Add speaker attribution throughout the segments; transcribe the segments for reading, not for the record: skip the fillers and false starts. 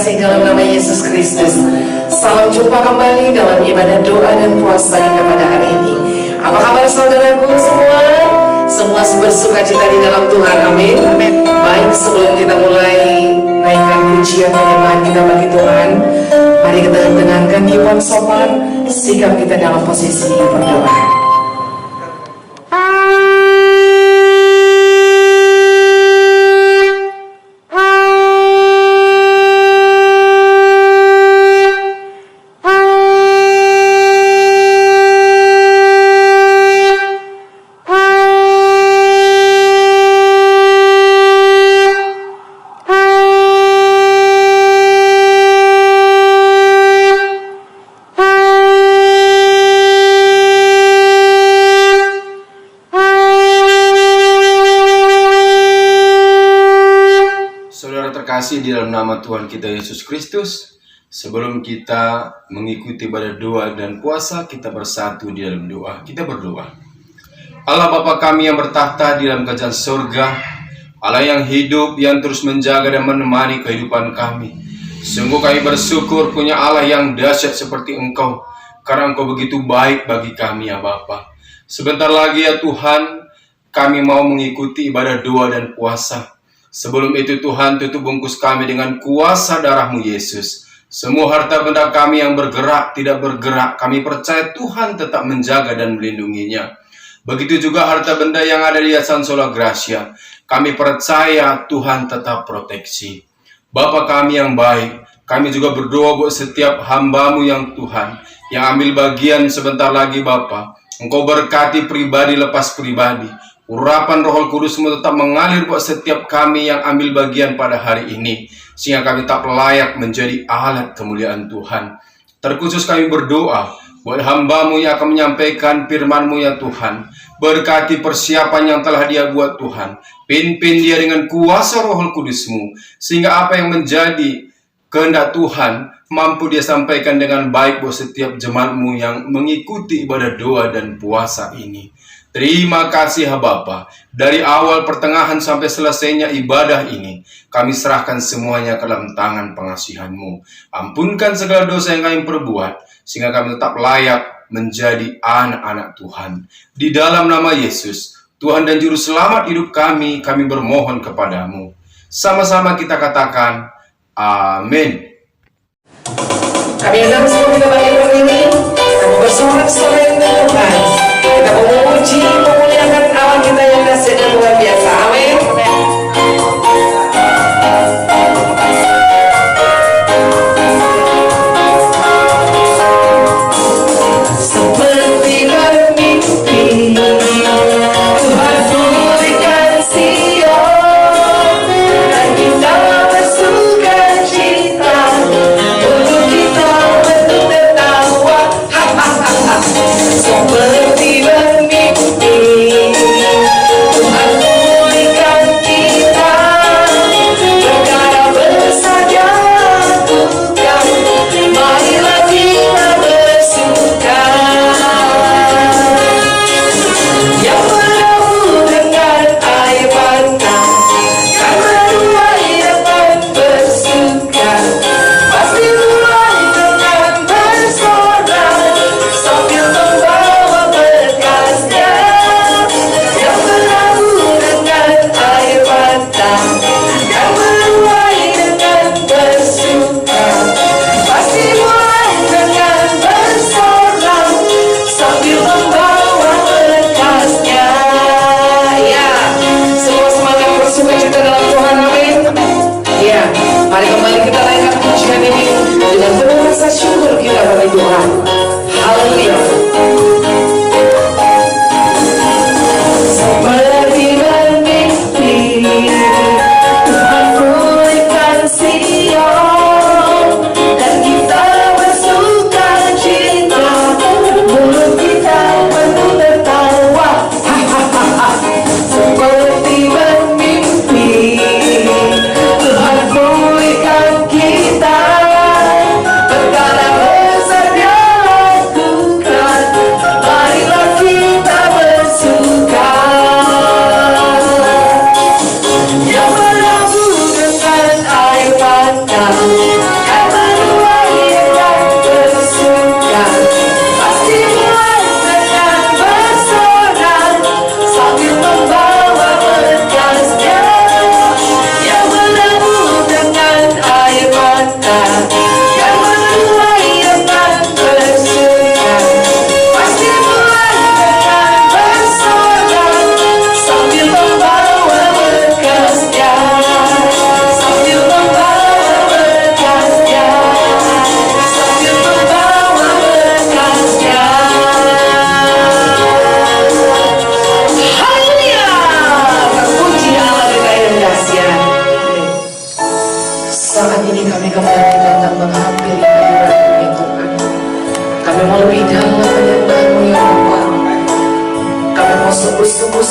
Speaker 1: terkasih dalam nama Yesus Kristus, salam jumpa kembali dalam ibadah doa dan puasa kita pada hari ini. Apa kabar saudaraku semua? Semua bersuka cita di dalam Tuhan, amin. Baik, sebelum kita mulai naikkan pujian penyembahan kita bagi Tuhan, mari kita dengarkan iman sopan sikap kita dalam posisi berdoa.
Speaker 2: Di dalam nama Tuhan kita Yesus Kristus, sebelum kita mengikuti ibadah doa dan puasa, kita bersatu di dalam doa. Kita berdoa. Allah Bapa kami yang bertahta di dalam kerajaan surga, Allah yang hidup, yang terus menjaga dan menemani kehidupan kami. Sungguh kami bersyukur punya Allah yang dahsyat seperti Engkau, karena Engkau begitu baik bagi kami ya Bapa. Sebentar lagi ya Tuhan, kami mau mengikuti ibadah doa dan puasa. Sebelum itu Tuhan, tutup bungkus kami dengan kuasa darah-Mu Yesus. Semua harta benda kami yang bergerak, tidak bergerak, kami percaya Tuhan tetap menjaga dan melindunginya. Begitu juga harta benda yang ada di Yayasan Sola Gracia, kami percaya Tuhan tetap proteksi. Bapa kami yang baik, kami juga berdoa buat setiap hamba-Mu yang Tuhan, yang ambil bagian sebentar lagi Bapa. Engkau berkati pribadi lepas pribadi. Urapan Roh Kudus-Mu tetap mengalir buat setiap kami yang ambil bagian pada hari ini, sehingga kami tak layak menjadi alat kemuliaan Tuhan. Terkhusus kami berdoa buat hamba-Mu yang akan menyampaikan firman-Mu ya Tuhan. Berkati persiapan yang telah Dia buat Tuhan. Pimpin dia dengan kuasa Roh Kudus-Mu, sehingga apa yang menjadi kehendak Tuhan mampu Dia sampaikan dengan baik buat setiap jemaat-Mu yang mengikuti ibadah doa dan puasa ini. Terima kasih ya Bapa. Dari awal pertengahan sampai selesainya ibadah ini, kami serahkan semuanya ke dalam tangan pengasihan-Mu. Ampunkan segala dosa yang kami perbuat, sehingga kami tetap layak menjadi anak-anak Tuhan. Di dalam nama Yesus, Tuhan dan Juru Selamat hidup kami bermohon kepadamu. Sama-sama kita katakan, amin.
Speaker 1: Kami akan semua kita balik hari ini, kami bersorak-sorai dengan Tuhan. Kita memuji, memuliakan Allah kita yang kasihnya luar biasa. Amin. Seperti bermimpi, Tuhan pulihkan Sion, dan kita bersuka cita, untuk kita bertertawa. Ha ha ha ha.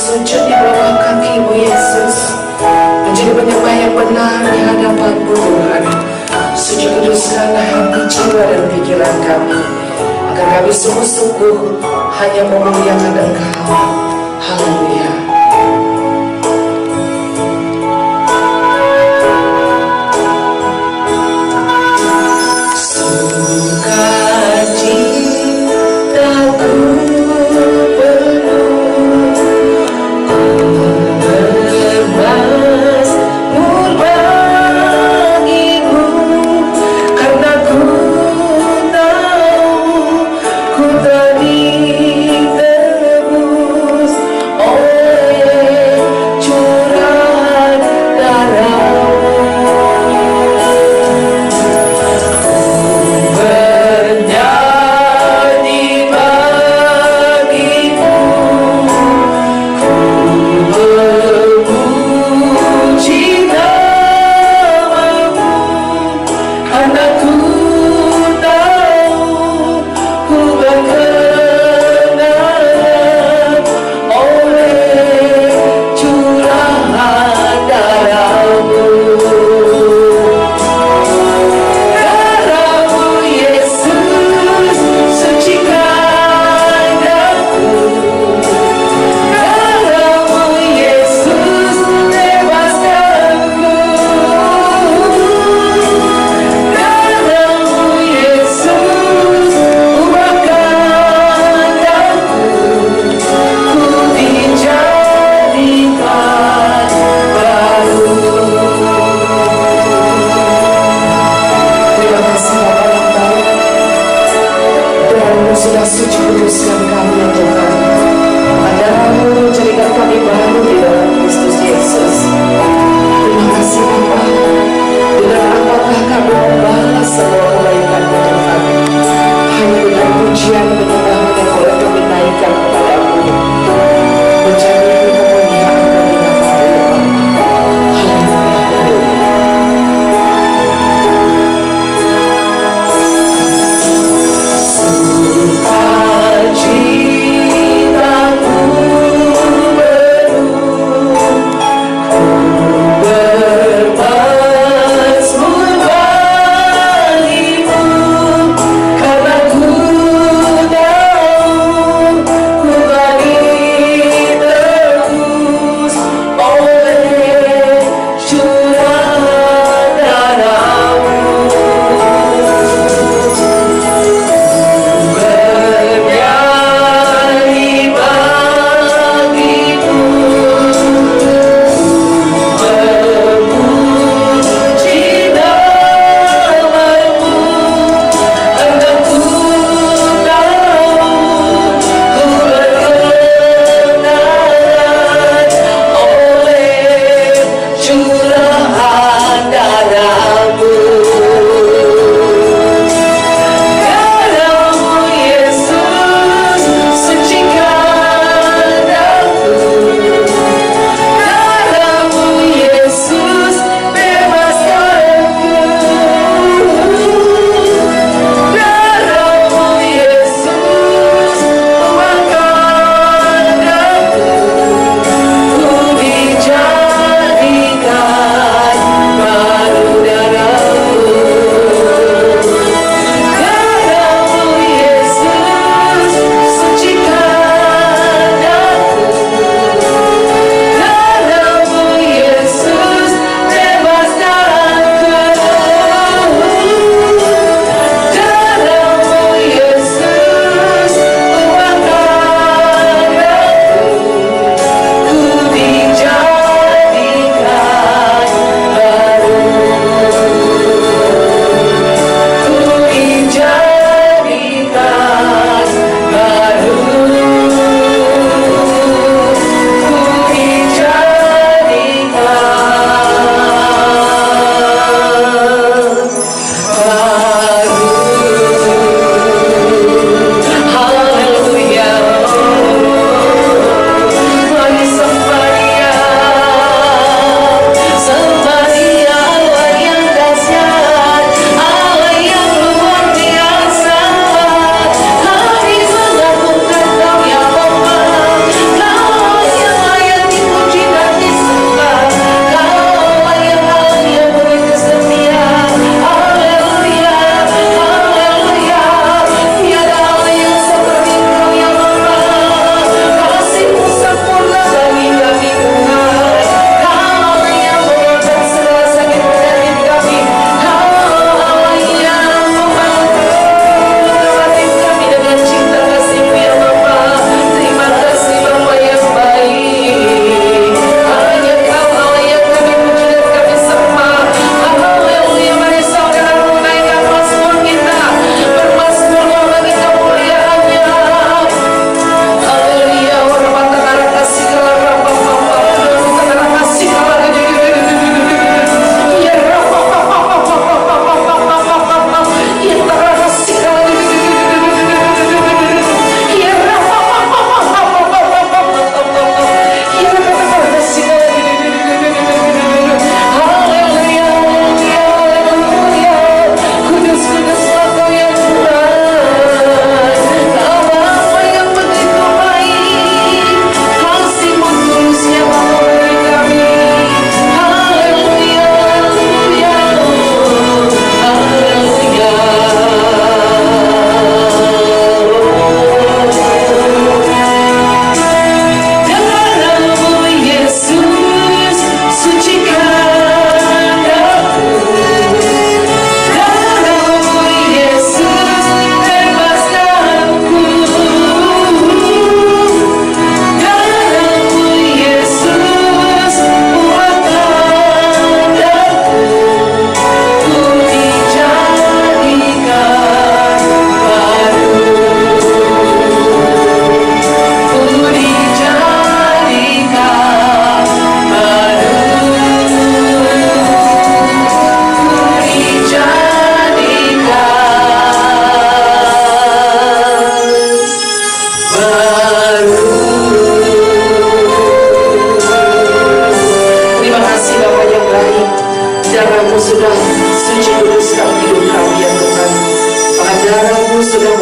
Speaker 1: sujud di bawah kaki-Mu Yesus, menjadi penyembah yang benar di hadapan-Mu Tuhan. Sujud kuduskanlah hati, jiwa, dan pikiran kami, agar kami sungguh-sungguh hanya memuliakan Engkau. Haleluya. Sudah suci kuduskan kami ya Tuhan. Darah-Mu jadikan kami baru di dalam Kristus Yesus. Terima kasih Bapa. Dengan apakah kami membalas semua kebaikan-Mu Tuhan? Hanya dengan pujian dan penyembahan yang boleh kami naikkan kepada-Mu, menjadi kemuliaan bagi nama-Mu. Haleluya. Karena ku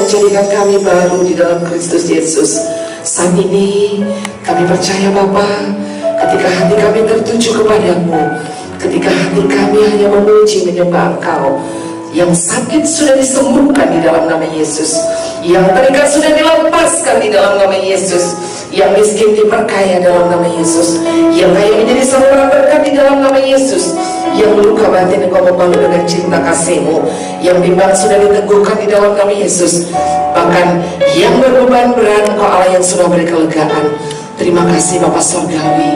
Speaker 1: menjadikan kami baru di dalam Kristus Yesus. Saat ini kami percaya Bapa, ketika hati kami tertuju kepadamu, ketika hati kami hanya memuji menyembah Engkau, yang sakit sudah disembuhkan di dalam nama Yesus, yang terikat sudah dilepaskan di dalam nama Yesus, yang miskin diperkaya dalam nama Yesus, yang kaya menjadi saluran berkat di dalam nama Yesus, yang luka batin Engkau membalut dengan cinta kasih-Mu, yang bimbang sudah diteguhkan di dalam nama Yesus, bahkan yang berbeban berat Engkau Allah yang sudah beri kelegaan. Terima kasih Bapa Sorgawi,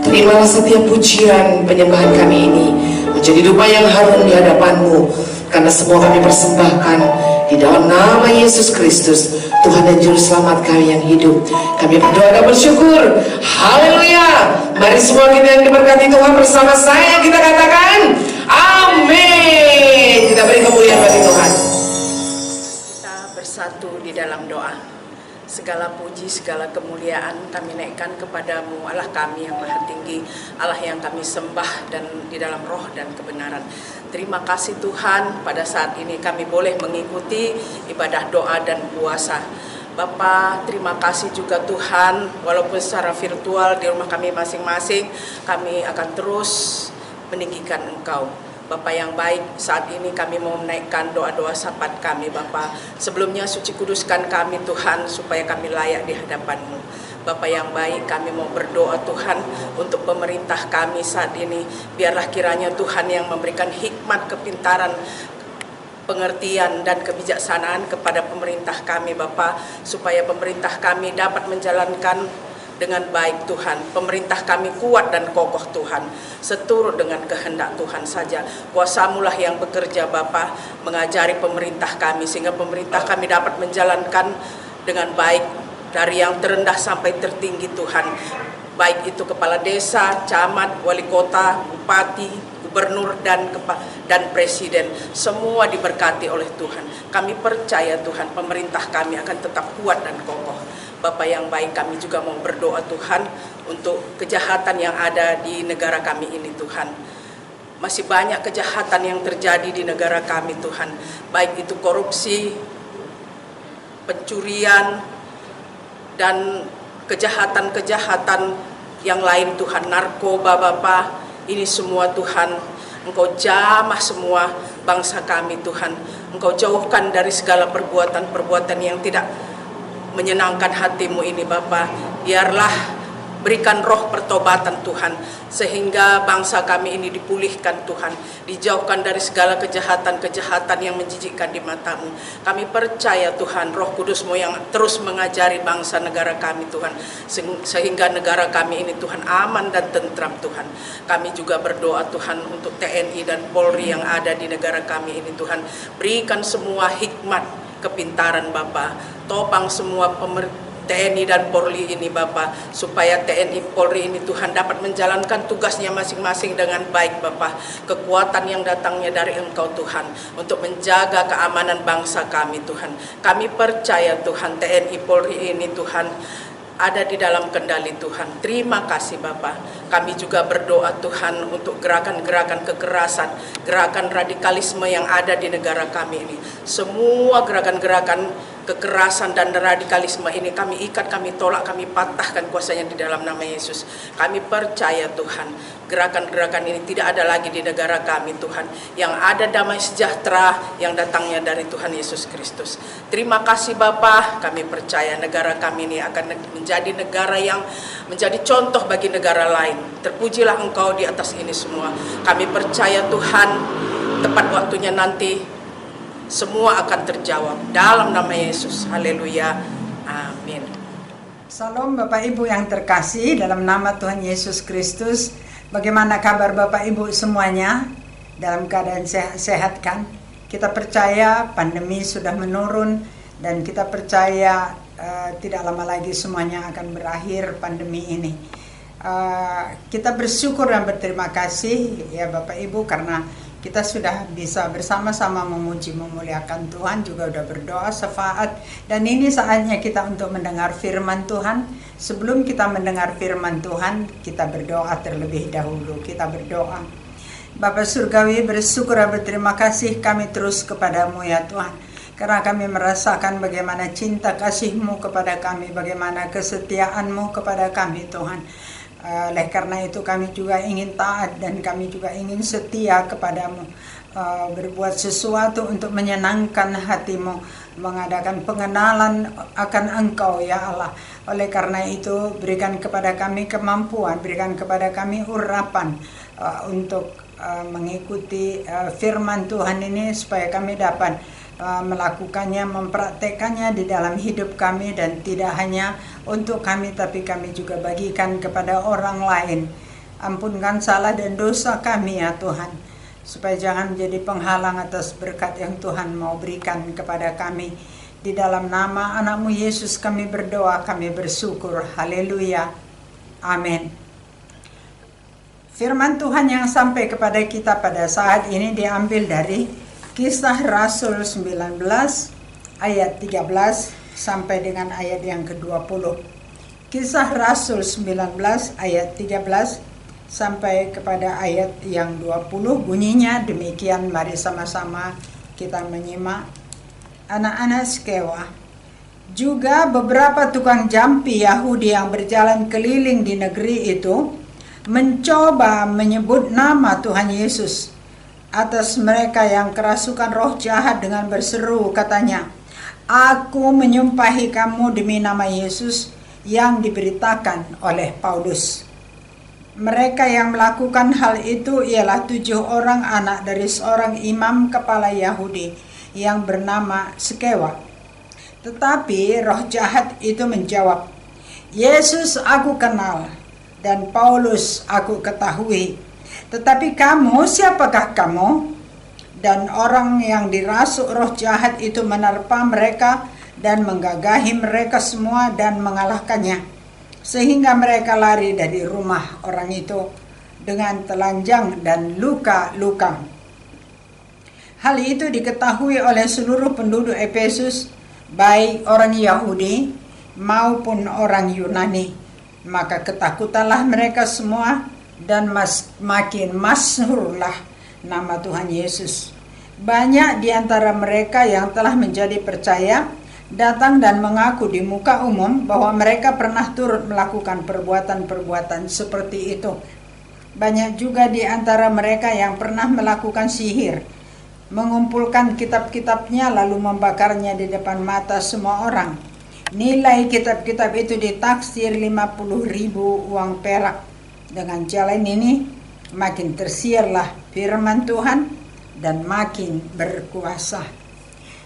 Speaker 1: terimalah setiap pujian penyembahan kami ini menjadi dupa yang harum di hadapan-Mu, karena semua kami persembahkan di dalam nama Yesus Kristus, Tuhan dan Juru Selamat kami yang hidup. Kami berdoa dan bersyukur. Haleluya. Mari semua kita yang diberkati Tuhan bersama saya kita katakan amin. Kita beri kemuliaan bagi Tuhan.
Speaker 3: Kita bersatu di dalam doa. Segala puji, segala kemuliaan kami naikkan kepadamu, Allah kami yang maha tinggi, Allah yang kami sembah dan di dalam roh dan kebenaran. Terima kasih Tuhan, pada saat ini kami boleh mengikuti ibadah doa dan puasa. Bapa, terima kasih juga Tuhan, walaupun secara virtual di rumah kami masing-masing, kami akan terus meninggikan Engkau. Bapa yang baik, saat ini kami mau menaikkan doa-doa syafaat kami Bapa. Sebelumnya suci kuduskan kami Tuhan, supaya kami layak di hadapan-Mu. Bapa yang baik, kami mau berdoa Tuhan untuk pemerintah kami saat ini. Biarlah kiranya Tuhan yang memberikan hikmat, kepintaran, pengertian dan kebijaksanaan kepada pemerintah kami Bapa, supaya pemerintah kami dapat menjalankan dengan baik Tuhan. Pemerintah kami kuat dan kokoh Tuhan, seturut dengan kehendak Tuhan saja. Kuasa-Mu lah yang bekerja Bapa, mengajari pemerintah kami, sehingga pemerintah kami dapat menjalankan dengan baik, dari yang terendah sampai tertinggi Tuhan, baik itu kepala desa, camat, wali kota, bupati, gubernur dan presiden, semua diberkati oleh Tuhan. Kami percaya Tuhan, pemerintah kami akan tetap kuat dan kokoh. Bapa yang baik, kami juga mau berdoa Tuhan untuk kejahatan yang ada di negara kami ini Tuhan. Masih banyak kejahatan yang terjadi di negara kami Tuhan, baik itu korupsi, pencurian, dan kejahatan-kejahatan yang lain Tuhan, narkoba Bapa. Ini semua Tuhan, Engkau jamah semua bangsa kami Tuhan. Engkau jauhkan dari segala perbuatan-perbuatan yang tidak menyenangkan hati-Mu ini Bapa. Biarlah berikan roh pertobatan Tuhan, sehingga bangsa kami ini dipulihkan Tuhan, dijauhkan dari segala kejahatan-kejahatan yang menjijikkan di mata-Mu. Kami percaya Tuhan, Roh Kudus-Mu yang terus mengajari bangsa negara kami Tuhan, sehingga negara kami ini Tuhan aman dan tentram Tuhan. Kami juga berdoa Tuhan untuk TNI dan Polri yang ada di negara kami ini Tuhan. Berikan semua hikmat, kepintaran Bapa, topang semua TNI dan Polri ini Bapa, supaya TNI Polri ini Tuhan dapat menjalankan tugasnya masing-masing dengan baik Bapa. Kekuatan yang datangnya dari Engkau Tuhan, untuk menjaga keamanan bangsa kami Tuhan. Kami percaya Tuhan, TNI Polri ini Tuhan ada di dalam kendali Tuhan. Terima kasih Bapa. Kami juga berdoa Tuhan untuk gerakan-gerakan kekerasan, gerakan radikalisme yang ada di negara kami ini. Semua gerakan-gerakan kekerasan dan radikalisme ini kami ikat, kami tolak, kami patahkan kuasanya di dalam nama Yesus. Kami percaya Tuhan, gerakan-gerakan ini tidak ada lagi di negara kami Tuhan. Yang ada damai sejahtera yang datangnya dari Tuhan Yesus Kristus. Terima kasih Bapa. Kami percaya negara kami ini akan menjadi negara yang menjadi contoh bagi negara lain. Terpujilah Engkau di atas ini semua. Kami percaya Tuhan, tepat waktunya nanti semua akan terjawab dalam nama Yesus. Haleluya. Amin.
Speaker 4: Salam Bapak Ibu yang terkasih dalam nama Tuhan Yesus Kristus. Bagaimana kabar Bapak Ibu semuanya? Dalam keadaan sehat kan? Kita percaya pandemi sudah menurun, dan kita percaya tidak lama lagi semuanya akan berakhir pandemi ini. Kita bersyukur dan berterima kasih ya Bapak Ibu, karena kita sudah bisa bersama-sama memuji memuliakan Tuhan, juga udah berdoa syafaat, dan ini saatnya kita untuk mendengar firman Tuhan. Sebelum kita mendengar firman Tuhan, kita berdoa terlebih dahulu. Kita berdoa. Bapa Surgawi, bersyukur dan berterima kasih kami terus kepadamu ya Tuhan. karena kami merasakan bagaimana cinta kasih-Mu kepada kami, bagaimana kesetiaan-Mu kepada kami Tuhan. Oleh karena itu kami juga ingin taat dan kami juga ingin setia kepadamu, berbuat sesuatu untuk menyenangkan hati-Mu, mengadakan pengenalan akan Engkau ya Allah. Oleh karena itu berikan kepada kami kemampuan, berikan kepada kami urapan untuk mengikuti firman Tuhan ini, supaya kami dapat melakukannya, mempraktekannya di dalam hidup kami, dan tidak hanya untuk kami tapi kami juga bagikan kepada orang lain. Ampunkan salah dan dosa kami ya Tuhan, supaya jangan menjadi penghalang atas berkat yang Tuhan mau berikan kepada kami. Di dalam nama anak-Mu Yesus kami berdoa, kami bersyukur. Haleluya. Amin. Firman Tuhan yang sampai kepada kita pada saat ini diambil dari Kisah Rasul 19 ayat 13 sampai dengan ayat yang ke-20. Kisah Rasul 19 ayat 13 sampai kepada ayat yang 20 bunyinya demikian. Mari sama-sama kita menyimak. Anak-anak Skewa, juga beberapa tukang jampi Yahudi yang berjalan keliling di negeri itu mencoba menyebut nama Tuhan Yesus atas mereka yang kerasukan roh jahat dengan berseru, katanya, "Aku menyumpahi kamu demi nama Yesus yang diberitakan oleh Paulus." Mereka yang melakukan hal itu ialah 7 orang anak dari seorang imam kepala Yahudi yang bernama Skewa. Tetapi roh jahat itu menjawab, "Yesus aku kenal dan Paulus aku ketahui. Tetapi kamu, siapakah kamu?" Dan orang yang dirasuk roh jahat itu menerpa mereka dan menggagahi mereka semua dan mengalahkannya, sehingga mereka lari dari rumah orang itu dengan telanjang dan luka-luka. Hal itu diketahui oleh seluruh penduduk Efesus, baik orang Yahudi maupun orang Yunani. Maka ketakutanlah mereka semua, dan makin masyhurlah nama Tuhan Yesus. Banyak di antara mereka yang telah menjadi percaya datang dan mengaku di muka umum bahwa mereka pernah turut melakukan perbuatan-perbuatan seperti itu. Banyak juga di antara mereka yang pernah melakukan sihir, mengumpulkan kitab-kitabnya lalu membakarnya di depan mata semua orang. Nilai kitab-kitab itu ditaksir 50.000 uang perak. Dengan jalan ini makin tersiarlah firman Tuhan dan makin berkuasa.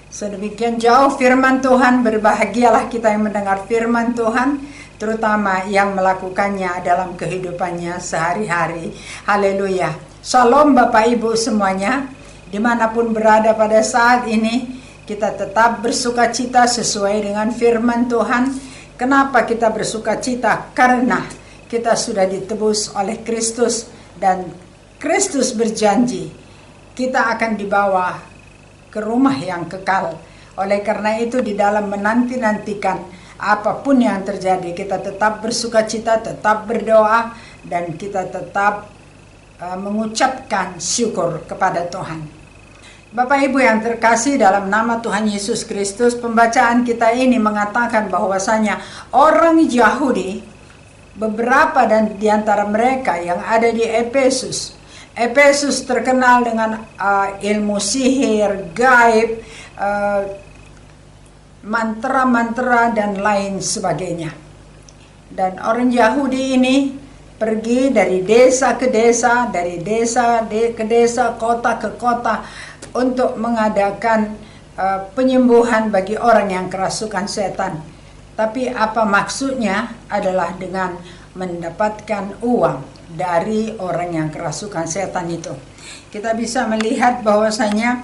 Speaker 4: Sedemikian jauh firman Tuhan, berbahagialah kita yang mendengar firman Tuhan, terutama yang melakukannya dalam kehidupannya sehari-hari. Haleluya. Shalom Bapak Ibu semuanya, dimanapun berada pada saat ini, kita tetap bersukacita sesuai dengan firman Tuhan. Kenapa kita bersukacita? Karena kita sudah ditebus oleh Kristus, dan Kristus berjanji kita akan dibawa ke rumah yang kekal. Oleh karena itu di dalam menanti-nantikan apapun yang terjadi, kita tetap bersukacita, tetap berdoa, dan kita tetap mengucapkan syukur kepada Tuhan. Bapak Ibu yang terkasih dalam nama Tuhan Yesus Kristus, pembacaan kita ini mengatakan bahwasanya orang Yahudi, beberapa dan di antara mereka yang ada di Efesus. Efesus terkenal dengan ilmu sihir, gaib, mantra-mantra dan lain sebagainya. Dan orang Yahudi ini pergi dari desa ke desa, dari desa ke desa, kota ke kota untuk mengadakan penyembuhan bagi orang yang kerasukan setan. Tapi apa maksudnya adalah dengan mendapatkan uang dari orang yang kerasukan setan itu. Kita bisa melihat bahwasanya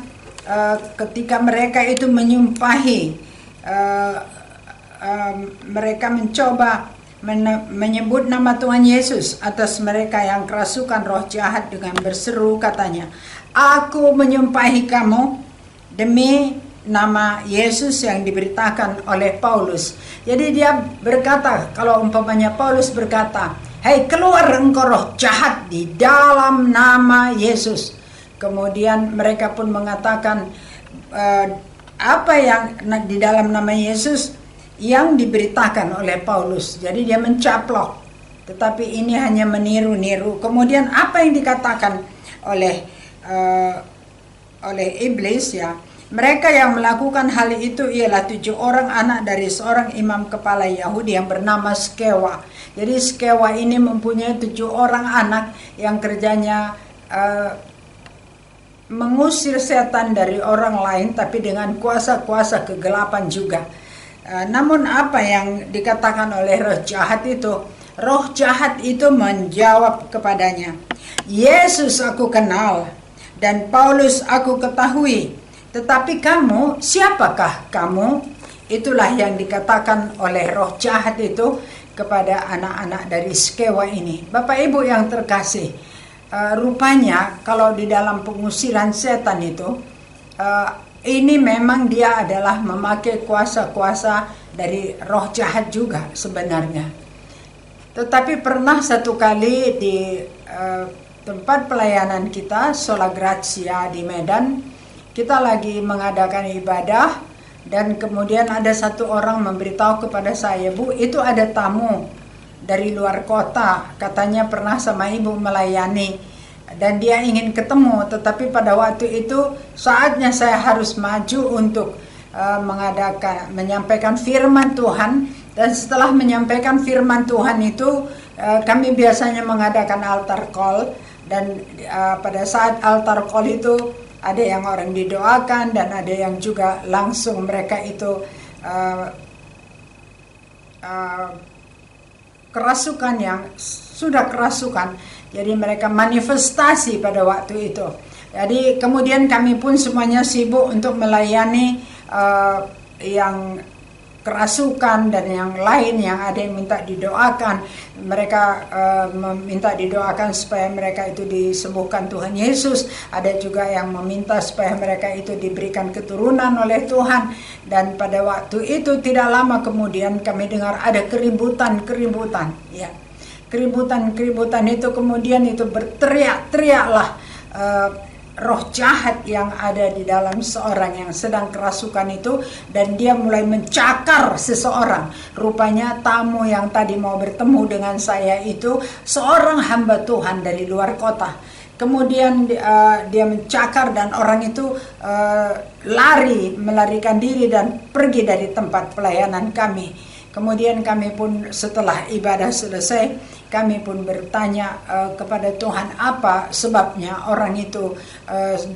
Speaker 4: ketika mereka itu menyumpahi, mereka mencoba menyebut nama Tuhan Yesus atas mereka yang kerasukan roh jahat dengan berseru, katanya, "Aku menyumpahi kamu demi nama Yesus yang diberitakan oleh Paulus." Jadi dia berkata, kalau umpamanya Paulus berkata, "Hei, keluar engkau roh jahat di dalam nama Yesus." Kemudian mereka pun mengatakan, apa yang di dalam nama Yesus yang diberitakan oleh Paulus. Jadi dia mencaplok, tetapi ini hanya meniru-niru. Kemudian apa yang dikatakan oleh iblis, ya, mereka yang melakukan hal itu ialah 7 orang anak dari seorang imam kepala Yahudi yang bernama Skewa. Jadi Skewa ini mempunyai 7 orang anak yang kerjanya mengusir setan dari orang lain, tapi dengan kuasa-kuasa kegelapan juga. Namun apa yang dikatakan oleh roh jahat itu? Roh jahat itu menjawab kepadanya, Yesus aku kenal dan Paulus aku ketahui, tetapi kamu, siapakah kamu? Itulah yang dikatakan oleh roh jahat itu kepada anak-anak dari Skewa ini. Bapak Ibu yang terkasih, rupanya kalau di dalam pengusiran setan itu, ini memang dia adalah memakai kuasa-kuasa dari roh jahat juga sebenarnya. Tetapi pernah satu kali di tempat pelayanan kita, Sola Grazia di Medan, kita lagi mengadakan ibadah, dan kemudian ada satu orang memberitahu kepada saya, Bu, itu ada tamu dari luar kota, katanya pernah sama Ibu melayani, dan dia ingin ketemu, tetapi pada waktu itu saatnya saya harus maju untuk menyampaikan firman Tuhan. Dan setelah menyampaikan firman Tuhan itu, kami biasanya mengadakan altar call, dan pada saat altar call itu ada yang orang didoakan dan ada yang juga langsung mereka itu kerasukan, yang sudah kerasukan, jadi mereka manifestasi pada waktu itu. Jadi kemudian kami pun semuanya sibuk untuk melayani yang kerasukan dan yang lain, yang ada yang minta didoakan. Mereka meminta didoakan supaya mereka itu disembuhkan Tuhan Yesus. Ada juga yang meminta supaya mereka itu diberikan keturunan oleh Tuhan. Dan pada waktu itu tidak lama kemudian kami dengar ada keributan, ya. Keributan itu kemudian itu berteriak-teriaklah roh jahat yang ada di dalam seorang yang sedang kerasukan itu, dan dia mulai mencakar seseorang. Rupanya tamu yang tadi mau bertemu dengan saya itu seorang hamba Tuhan dari luar kota. Kemudian dia mencakar dan orang itu melarikan diri dan pergi dari tempat pelayanan kami. Kemudian kami pun setelah ibadah selesai, kami pun bertanya kepada Tuhan apa sebabnya orang itu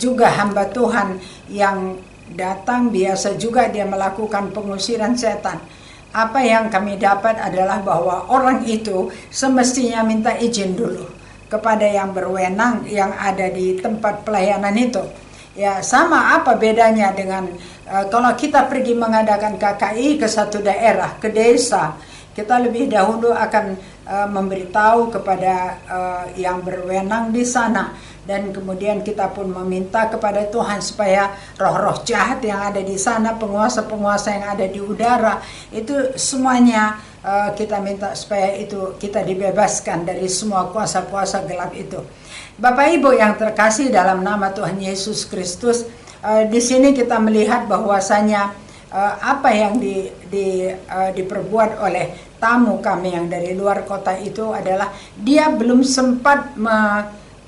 Speaker 4: juga hamba Tuhan yang datang, biasa juga dia melakukan pengusiran setan. Apa yang kami dapat adalah bahwa orang itu semestinya minta izin dulu kepada yang berwenang yang ada di tempat pelayanan itu. Ya, sama apa bedanya dengan kalau kita pergi mengadakan KKI ke satu daerah, ke desa, kita lebih dahulu akan memberitahu kepada yang berwenang di sana, dan kemudian kita pun meminta kepada Tuhan supaya roh-roh jahat yang ada di sana, penguasa-penguasa yang ada di udara, itu semuanya kita minta supaya itu kita dibebaskan dari semua kuasa-kuasa gelap itu. Bapak Ibu yang terkasih dalam nama Tuhan Yesus Kristus, di sini kita melihat bahwasanya apa yang diperbuat oleh tamu kami yang dari luar kota itu adalah dia belum sempat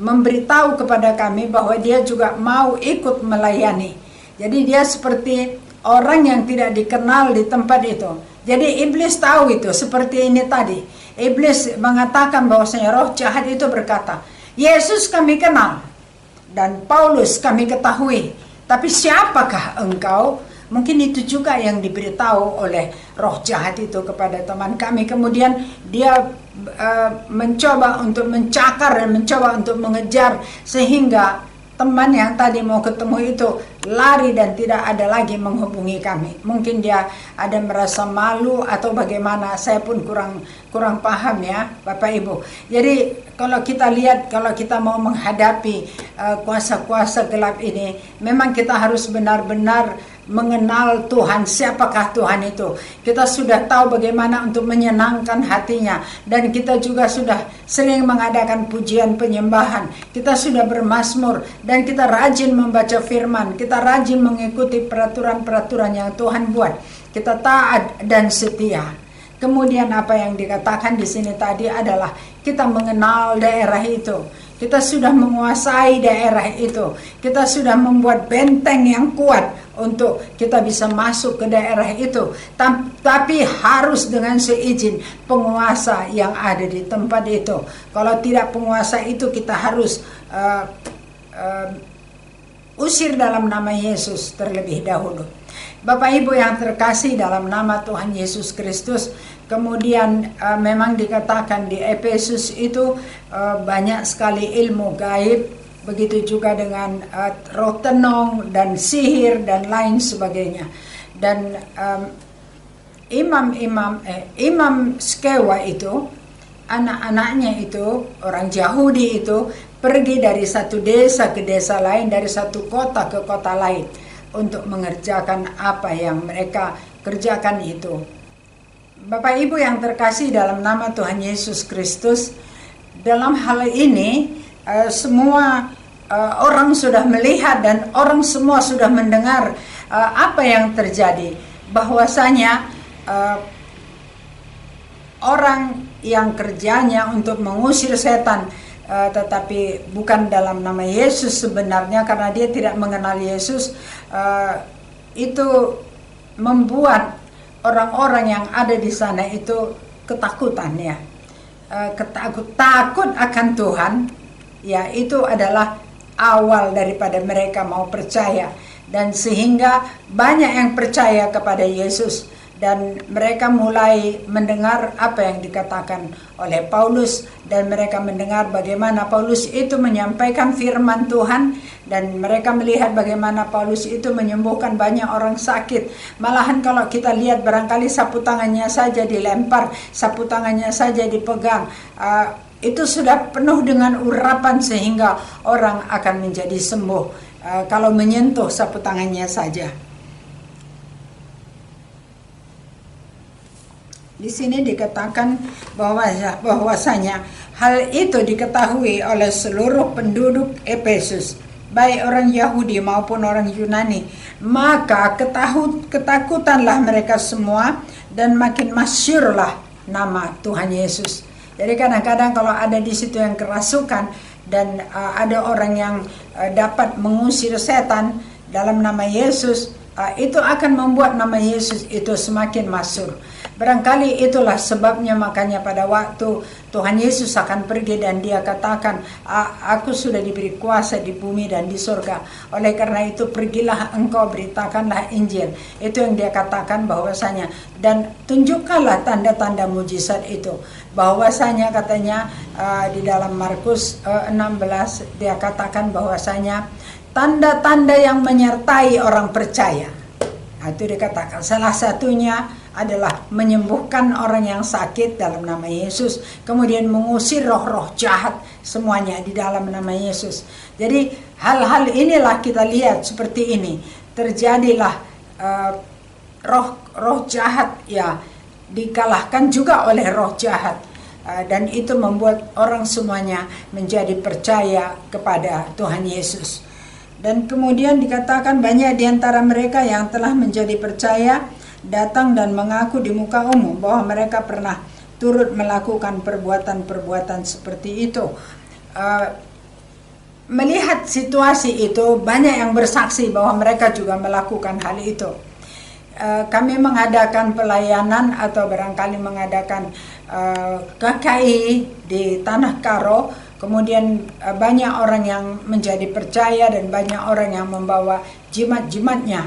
Speaker 4: memberitahu kepada kami bahwa dia juga mau ikut melayani. Jadi dia seperti orang yang tidak dikenal di tempat itu. Jadi iblis tahu itu, seperti ini tadi. Iblis mengatakan bahwasanya roh jahat itu berkata, Yesus kami kenal dan Paulus kami ketahui, tapi siapakah engkau? Mungkin itu juga yang diberitahu oleh roh jahat itu kepada teman kami. Kemudian dia mencoba untuk mencakar dan mencoba untuk mengejar, sehingga teman yang tadi mau ketemu itu lari dan tidak ada lagi menghubungi kami. Mungkin dia ada merasa malu atau bagaimana, saya pun kurang paham ya Bapak Ibu. Jadi kalau kita lihat, kalau kita mau menghadapi kuasa-kuasa gelap ini, memang kita harus benar-benar mengenal Tuhan, siapakah Tuhan itu. Kita sudah tahu bagaimana untuk menyenangkan hatinya, dan kita juga sudah sering mengadakan pujian penyembahan. Kita sudah bermazmur, dan kita rajin membaca firman, kita rajin mengikuti peraturan-peraturan yang Tuhan buat. Kita taat dan setia. Kemudian apa yang dikatakan di sini tadi adalah kita mengenal daerah itu. Kita sudah menguasai daerah itu. Kita sudah membuat benteng yang kuat untuk kita bisa masuk ke daerah itu. Tapi harus dengan seizin penguasa yang ada di tempat itu. Kalau tidak penguasa itu, kita harus usir dalam nama Yesus terlebih dahulu. Bapak Ibu yang terkasih dalam nama Tuhan Yesus Kristus, kemudian memang dikatakan di Efesus itu banyak sekali ilmu gaib, begitu juga dengan roh tenong dan sihir dan lain sebagainya. Dan Imam Skewa itu, anak-anaknya itu, orang Yahudi itu, pergi dari satu desa ke desa lain, dari satu kota ke kota lain, untuk mengerjakan apa yang mereka kerjakan itu. Bapak Ibu yang terkasih dalam nama Tuhan Yesus Kristus, dalam hal ini semua orang sudah melihat dan orang semua sudah mendengar apa yang terjadi. Bahwasanya orang yang kerjanya untuk mengusir setan, tetapi bukan dalam nama Yesus sebenarnya, karena dia tidak mengenal Yesus, itu membuat orang-orang yang ada di sana itu ketakutan, ya, takut akan Tuhan, ya, itu adalah awal daripada mereka mau percaya, dan sehingga banyak yang percaya kepada Yesus. Dan mereka mulai mendengar apa yang dikatakan oleh Paulus, dan mereka mendengar bagaimana Paulus itu menyampaikan firman Tuhan, dan mereka melihat bagaimana Paulus itu menyembuhkan banyak orang sakit. Malahan kalau kita lihat, barangkali sapu tangannya saja dilempar, sapu tangannya saja dipegang, itu sudah penuh dengan urapan sehingga orang akan menjadi sembuh kalau menyentuh sapu tangannya saja. Di sini dikatakan bahwasanya hal itu diketahui oleh seluruh penduduk Efesus, baik orang Yahudi maupun orang Yunani. Maka ketakutanlah mereka semua, dan makin masyhurlah nama Tuhan Yesus. Jadi kadang-kadang kalau ada di situ yang kerasukan, dan ada orang yang dapat mengusir setan dalam nama Yesus, itu akan membuat nama Yesus itu semakin masyhur. Barangkali itulah sebabnya, makanya pada waktu Tuhan Yesus akan pergi dan dia katakan, aku sudah diberi kuasa di bumi dan di surga. Oleh karena itu pergilah engkau, beritakanlah Injil. Itu yang dia katakan bahwasanya, dan tunjukkanlah tanda-tanda mujizat itu. Bahwasanya katanya di dalam Markus 16 dia katakan bahwasanya tanda-tanda yang menyertai orang percaya. Itu dikatakan salah satunya adalah menyembuhkan orang yang sakit dalam nama Yesus, kemudian mengusir roh-roh jahat semuanya di dalam nama Yesus. Jadi hal-hal inilah kita lihat seperti ini. Terjadilah roh jahat, ya, dikalahkan juga oleh roh jahat, dan itu membuat orang semuanya menjadi percaya kepada Tuhan Yesus. Dan kemudian dikatakan banyak di antara mereka yang telah menjadi percaya datang dan mengaku di muka umum bahwa mereka pernah turut melakukan perbuatan-perbuatan seperti itu. Melihat situasi itu, banyak yang bersaksi bahwa mereka juga melakukan hal itu. Kami mengadakan pelayanan atau barangkali mengadakan KKI di Tanah Karo. Kemudian banyak orang yang menjadi percaya dan banyak orang yang membawa jimat-jimatnya.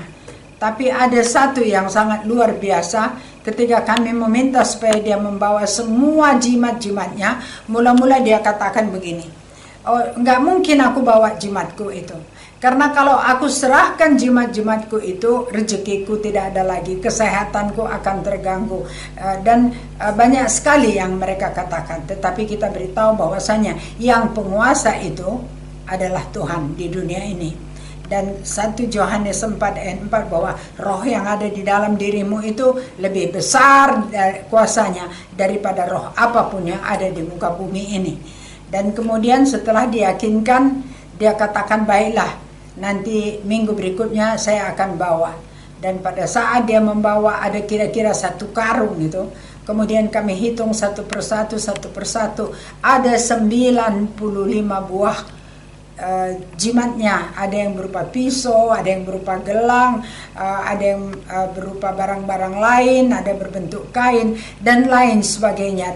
Speaker 4: Tapi ada satu yang sangat luar biasa, ketika kami meminta supaya dia membawa semua jimat-jimatnya, mula-mula dia katakan begini, oh, nggak mungkin aku bawa jimatku itu. Karena kalau aku serahkan jimat-jimatku itu, rezekiku tidak ada lagi, kesehatanku akan terganggu. Dan banyak sekali yang mereka katakan. Tetapi kita beritahu bahwasanya yang penguasa itu adalah Tuhan di dunia ini. Dan 1 Yohanes 4 ayat 4 bahwa roh yang ada di dalam dirimu itu lebih besar kuasanya daripada roh apapun yang ada di muka bumi ini. Dan kemudian setelah diyakinkan, dia katakan, baiklah, nanti minggu berikutnya saya akan bawa. Dan pada saat dia membawa ada kira-kira 1 karung itu, kemudian kami hitung satu persatu, ada 95 buah jimatnya. Ada yang berupa pisau, ada yang berupa gelang, ada yang berupa barang-barang lain, ada berbentuk kain, dan lain sebagainya,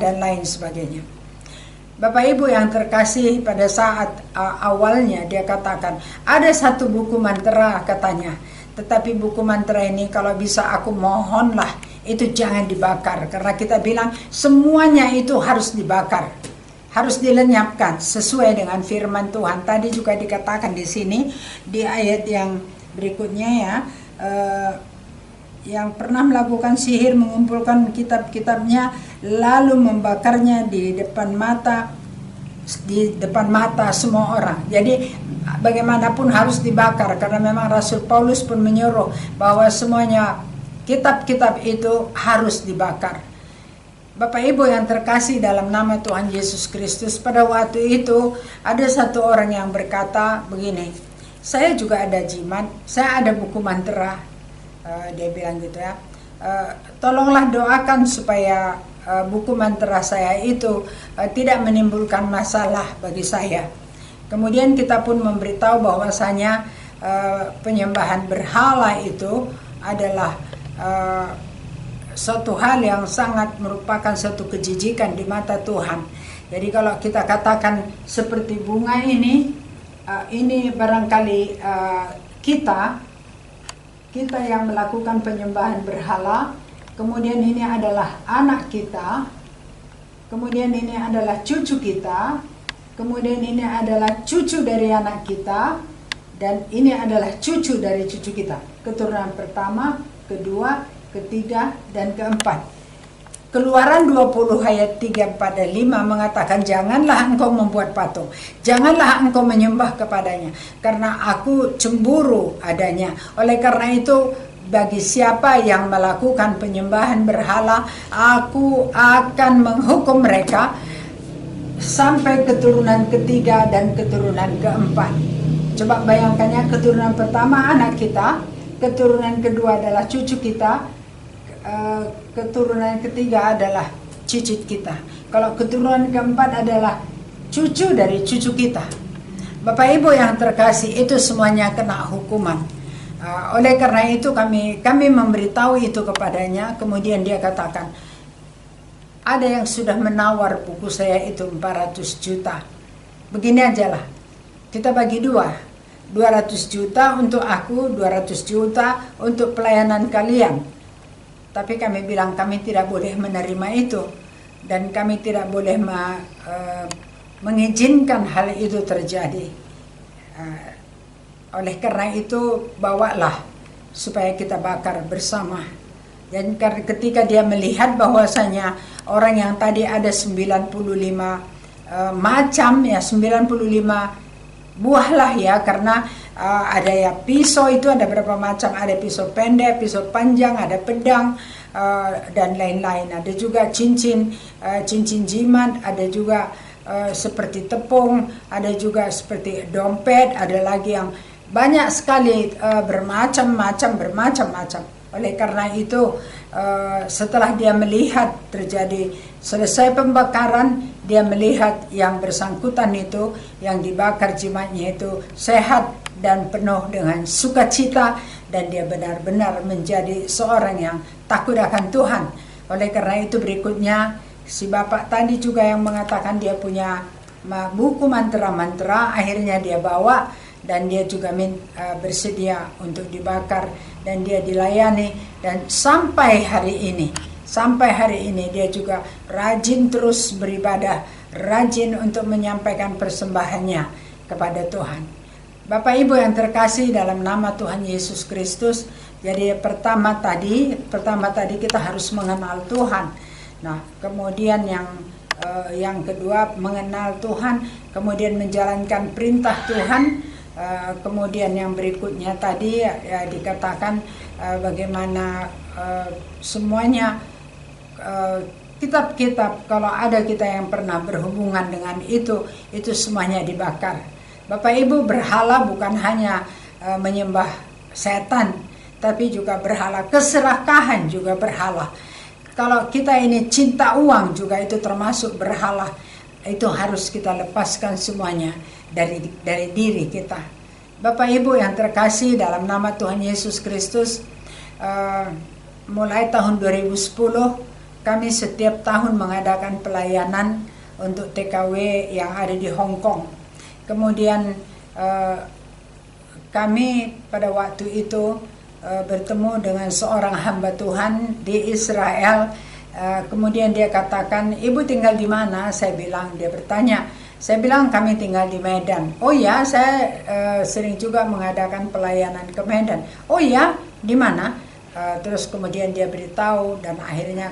Speaker 4: Bapak Ibu yang terkasih, pada saat awalnya dia katakan, ada 1 buku mantra katanya. Tetapi buku mantra ini kalau bisa aku mohonlah, itu jangan dibakar. Karena kita bilang semuanya itu harus dibakar, harus dilenyapkan sesuai dengan firman Tuhan. Tadi juga dikatakan di sini di ayat yang berikutnya ya, yang pernah melakukan sihir mengumpulkan kitab-kitabnya lalu membakarnya di depan mata semua orang. Jadi bagaimanapun harus dibakar, karena memang Rasul Paulus pun menyuruh bahwa semuanya kitab-kitab itu harus dibakar. Bapak Ibu yang terkasih dalam nama Tuhan Yesus Kristus, pada waktu itu ada 1 orang yang berkata begini, saya juga ada jimat, saya ada buku mantra. Dia bilang gitu ya, tolonglah doakan supaya buku mantra saya itu tidak menimbulkan masalah bagi saya. Kemudian kita pun memberitahu bahwasanya penyembahan berhala itu adalah suatu hal yang sangat merupakan suatu kejijikan di mata Tuhan. Jadi kalau kita katakan seperti bunga ini barangkali kita yang melakukan penyembahan berhala, kemudian ini adalah anak kita, kemudian ini adalah cucu kita, kemudian ini adalah cucu dari anak kita, dan ini adalah cucu dari cucu kita. Keturunan pertama, kedua, ketiga, dan keempat. Keluaran 20 ayat 3, 4, dan 5 mengatakan, janganlah engkau membuat patung, janganlah engkau menyembah kepadanya, karena aku cemburu adanya. Oleh karena itu, bagi siapa yang melakukan penyembahan berhala, aku akan menghukum mereka sampai keturunan ketiga dan keturunan keempat. Coba bayangkannya, keturunan pertama anak kita, keturunan kedua adalah cucu kita, keturunan ketiga adalah cicit kita. Kalau keturunan keempat adalah cucu dari cucu kita. Bapak Ibu yang terkasih, itu semuanya kena hukuman. Oleh karena itu kami memberitahu itu kepadanya. Kemudian dia katakan, ada yang sudah menawar buku saya itu 400 juta. Begini aja lah, kita bagi 200 juta untuk aku, 200 juta untuk pelayanan kalian. Tapi kami bilang kami tidak boleh menerima itu, dan kami tidak boleh mengizinkan hal itu terjadi. Oleh karena itu bawalah supaya kita bakar bersama. Dan ketika dia melihat bahwasanya orang yang tadi ada 95 macam ya, 95 buah lah ya, karena ada ya pisau itu ada berapa macam, ada pisau pendek, pisau panjang, ada pedang, dan lain-lain. Ada juga cincin jimat, ada juga seperti tepung, ada juga seperti dompet, ada lagi yang banyak sekali bermacam-macam. Oleh karena itu setelah dia melihat terjadi selesai pembakaran, dia melihat yang bersangkutan itu, yang dibakar jimatnya itu sehat dan penuh dengan sukacita, dan dia benar-benar menjadi seorang yang takut akan Tuhan. Oleh karena itu berikutnya si bapak tadi juga yang mengatakan dia punya buku mantra-mantra, akhirnya dia bawa, dan dia juga bersedia untuk dibakar, dan dia dilayani. Dan sampai hari ini dia juga rajin terus beribadah, rajin untuk menyampaikan persembahannya kepada Tuhan. Bapak Ibu yang terkasih dalam nama Tuhan Yesus Kristus, jadi pertama tadi kita harus mengenal Tuhan. Nah, kemudian yang kedua mengenal Tuhan, kemudian menjalankan perintah Tuhan, Kemudian yang berikutnya tadi ya, dikatakan bagaimana semuanya kitab-kitab, kalau ada kita yang pernah berhubungan dengan itu semuanya dibakar. Bapak Ibu, berhala bukan hanya menyembah setan, tapi juga berhala. Keserakahan juga berhala. Kalau kita ini cinta uang juga itu termasuk berhala. Itu harus kita lepaskan semuanya dari diri kita. Bapak Ibu yang terkasih dalam nama Tuhan Yesus Kristus, mulai tahun 2010 kami setiap tahun mengadakan pelayanan untuk TKW yang ada di Hong Kong. Kemudian kami pada waktu itu bertemu dengan seorang hamba Tuhan di Israel. Kemudian dia katakan, "Ibu tinggal di mana?" Saya bilang, dia bertanya. Saya bilang, "Kami tinggal di Medan." "Oh ya, saya sering juga mengadakan pelayanan ke Medan." "Oh ya, di mana?" Terus kemudian dia beritahu, dan akhirnya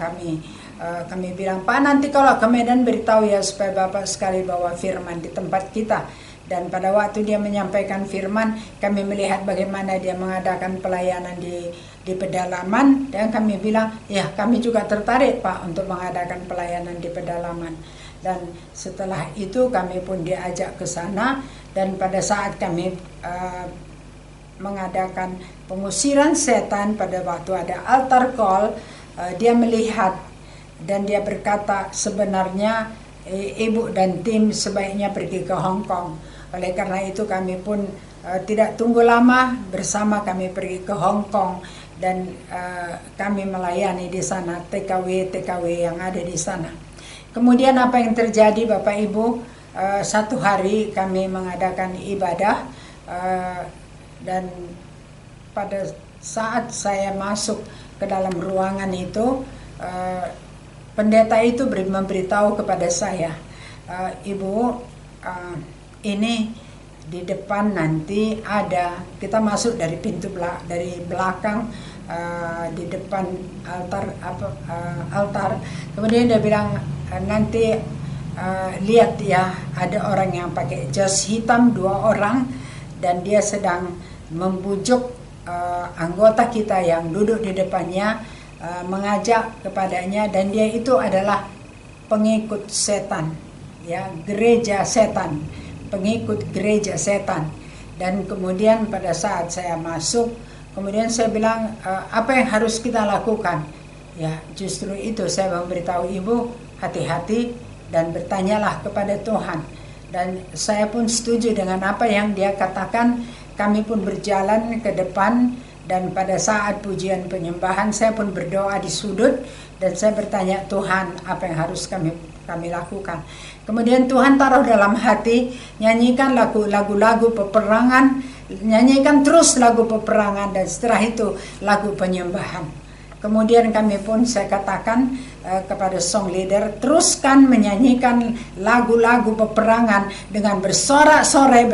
Speaker 4: kami bilang, "Pak, nanti kalau ke Medan beritahu ya supaya Bapak sekali bawa firman di tempat kita." Dan pada waktu dia menyampaikan firman, kami melihat bagaimana dia mengadakan pelayanan di pedalaman, dan kami bilang, "Ya, kami juga tertarik, Pak, untuk mengadakan pelayanan di pedalaman." Dan setelah itu kami pun diajak ke sana, dan pada saat kami mengadakan pengusiran setan, pada waktu ada altar call, dia melihat dan dia berkata, "Sebenarnya Ibu dan tim sebaiknya pergi ke Hong Kong." Oleh karena itu kami pun tidak tunggu lama, bersama kami pergi ke Hong Kong, dan kami melayani di sana TKW yang ada di sana. Kemudian apa yang terjadi Bapak Ibu, satu hari kami mengadakan ibadah, dan pada saat saya masuk ke dalam ruangan itu, pendeta itu memberitahu kepada saya, "Ibu, ini di depan nanti ada," kita masuk dari pintu dari belakang, di depan altar. Kemudian dia bilang, "Nanti lihat ya, ada orang yang pakai jas hitam, 2 orang, dan dia sedang membujuk anggota kita yang duduk di depannya, mengajak kepadanya, dan dia itu adalah pengikut setan, ya, gereja setan, pengikut gereja setan." Dan kemudian pada saat saya masuk, kemudian saya bilang, "Apa yang harus kita lakukan?" Ya, justru itu saya memberitahu Ibu, hati-hati dan bertanyalah kepada Tuhan. Dan saya pun setuju dengan apa yang dia katakan. Kami pun berjalan ke depan, dan pada saat pujian penyembahan saya pun berdoa di sudut, dan saya bertanya, "Tuhan, apa yang harus kami lakukan?" Kemudian Tuhan taruh dalam hati, nyanyikan lagu-lagu peperangan, nyanyikan terus lagu peperangan, dan setelah itu lagu penyembahan. Kemudian kami pun, saya katakan kepada song leader, teruskan menyanyikan lagu-lagu peperangan dengan bersorak-sorai,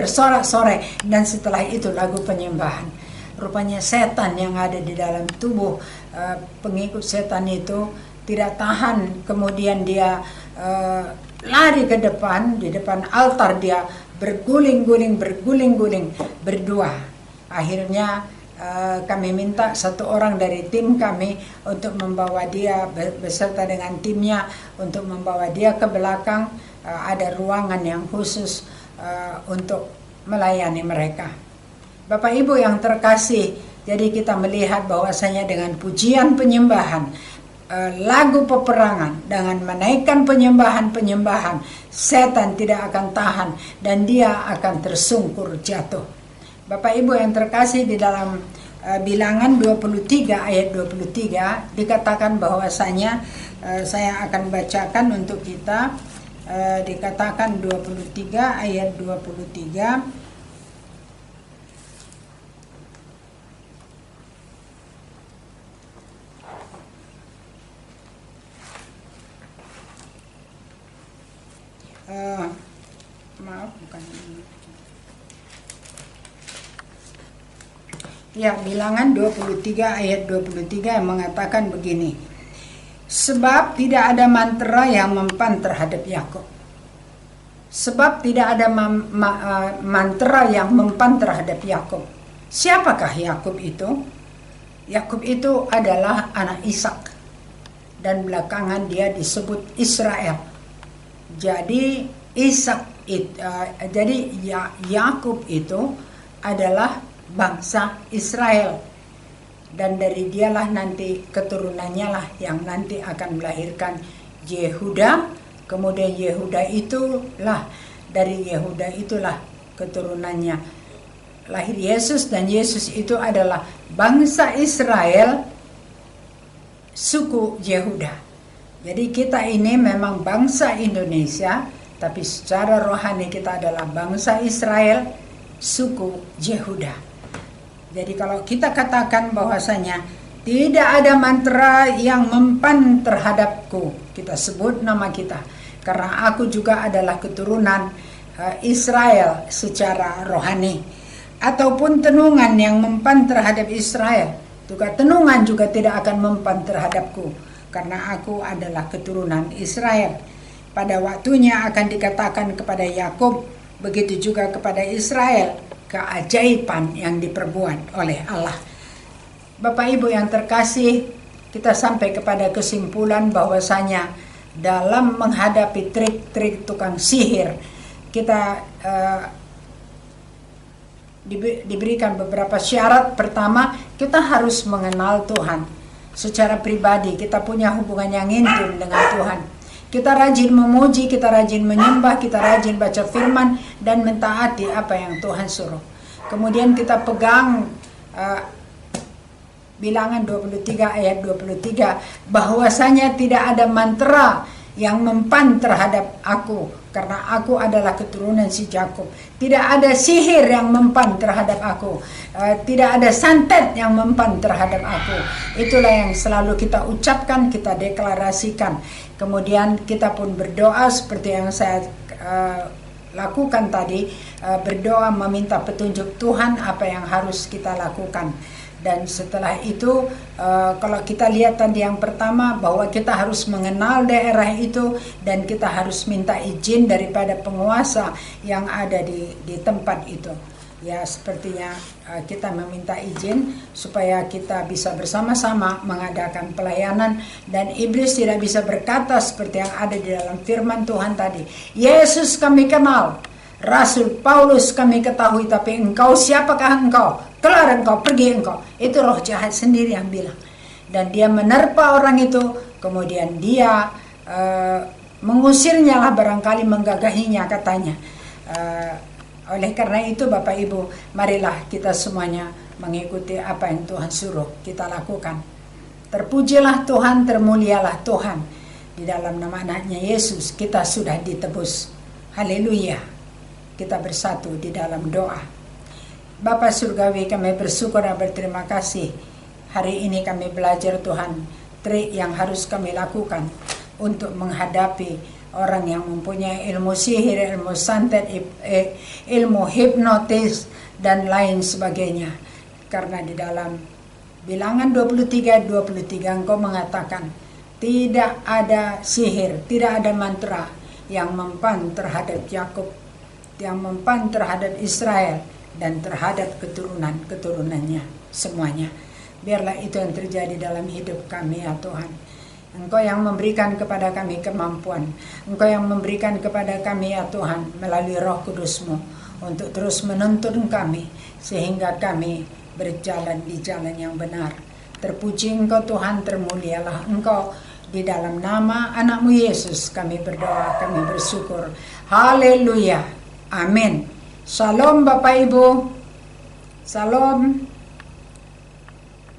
Speaker 4: dan setelah itu lagu penyembahan. Rupanya setan yang ada di dalam tubuh pengikut setan itu tidak tahan, kemudian dia lari ke depan, di depan altar dia berguling-guling berdua. Akhirnya kami minta satu orang dari tim kami untuk membawa dia beserta dengan timnya, untuk membawa dia ke belakang, ada ruangan yang khusus untuk melayani mereka. Bapak Ibu yang terkasih, jadi kita melihat bahwasanya dengan pujian penyembahan, lagu peperangan, dengan menaikkan penyembahan, setan tidak akan tahan dan dia akan tersungkur jatuh. Bapak Ibu yang terkasih, di dalam Bilangan 23 ayat 23 dikatakan bahwasanya, saya akan bacakan untuk kita, dikatakan 23 ayat 23, ya, Bilangan 23 ayat 23 yang mengatakan begini, "Sebab tidak ada mantra yang mempan terhadap Yakub, Sebab tidak ada mantra yang mempan terhadap Yakub. Siapakah Yakub itu? Yakub itu adalah anak Ishak, dan belakangan dia disebut Israel. Jadi Yakub itu adalah bangsa Israel, dan dari dialah nanti keturunannya lah yang nanti akan melahirkan Yehuda. Kemudian Yehuda itulah, dari Yehuda itulah keturunannya lahir Yesus, dan Yesus itu adalah bangsa Israel, suku Yehuda. Jadi kita ini memang bangsa Indonesia, tapi secara rohani kita adalah bangsa Israel, suku Yehuda. Jadi kalau kita katakan bahwasanya tidak ada mantra yang mempan terhadapku, kita sebut nama kita, karena aku juga adalah keturunan Israel secara rohani. Ataupun tenungan yang mempan terhadap Israel, juga tenungan juga tidak akan mempan terhadapku, karena aku adalah keturunan Israel. Pada waktunya akan dikatakan kepada Yakub, begitu juga kepada Israel, keajaiban yang diperbuat oleh Allah. Bapak Ibu yang terkasih, kita sampai kepada kesimpulan bahwasanya dalam menghadapi trik-trik tukang sihir, kita diberikan beberapa syarat. Pertama, kita harus mengenal Tuhan secara pribadi. Kita punya hubungan yang intim dengan Tuhan. Kita rajin memuji, kita rajin menyembah, kita rajin baca firman dan mentaati apa yang Tuhan suruh. Kemudian kita pegang Bilangan 23 ayat 23, bahwasanya tidak ada mantra yang mempan terhadap aku, karena aku adalah keturunan si Yakub. Tidak ada sihir yang mempan terhadap aku, tidak ada santet yang mempan terhadap aku. Itulah yang selalu kita ucapkan, kita deklarasikan. Kemudian kita pun berdoa seperti yang saya lakukan tadi, berdoa meminta petunjuk Tuhan apa yang harus kita lakukan. Dan setelah itu kalau kita lihat tadi yang pertama, bahwa kita harus mengenal daerah itu dan kita harus minta izin daripada penguasa yang ada di tempat itu. Ya, sepertinya kita meminta izin supaya kita bisa bersama-sama mengadakan pelayanan, dan iblis tidak bisa berkata seperti yang ada di dalam firman Tuhan tadi, Yesus kami kenal, Rasul Paulus kami ketahui, tapi engkau siapakah engkau? Keluar engkau, pergi engkau. Itu roh jahat sendiri yang bilang. Dan dia menerpa orang itu, kemudian dia mengusirnya lah, barangkali menggagahinya katanya. Oleh karena itu Bapak Ibu, marilah kita semuanya mengikuti apa yang Tuhan suruh kita lakukan. Terpujilah Tuhan, termulialah Tuhan. Di dalam nama anaknya Yesus kita sudah ditebus. Haleluya. Kita bersatu di dalam doa. Bapa Surgawi, kami bersyukur dan berterima kasih. Hari ini kami belajar Tuhan, trik yang harus kami lakukan untuk menghadapi orang yang mempunyai ilmu sihir, ilmu santet, ilmu hipnotis, dan lain sebagainya. Karena di dalam Bilangan 23:23 engkau mengatakan, tidak ada sihir, tidak ada mantra yang mempan terhadap Yakub, yang mempan terhadap Israel, dan terhadap keturunan-keturunannya semuanya. Biarlah itu yang terjadi dalam hidup kami ya Tuhan. Engkau yang memberikan kepada kami kemampuan, Engkau yang memberikan kepada kami ya Tuhan melalui Roh Kudus-Mu untuk terus menuntun kami sehingga kami berjalan di jalan yang benar. Terpuji Engkau Tuhan, termulialah Engkau. Di dalam nama anak-Mu Yesus kami berdoa, kami bersyukur. Haleluya. Amin. Shalom Bapak Ibu. Shalom.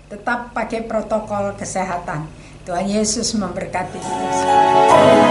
Speaker 4: Tetap pakai protokol kesehatan. Tuhan Yesus memberkati kita semua.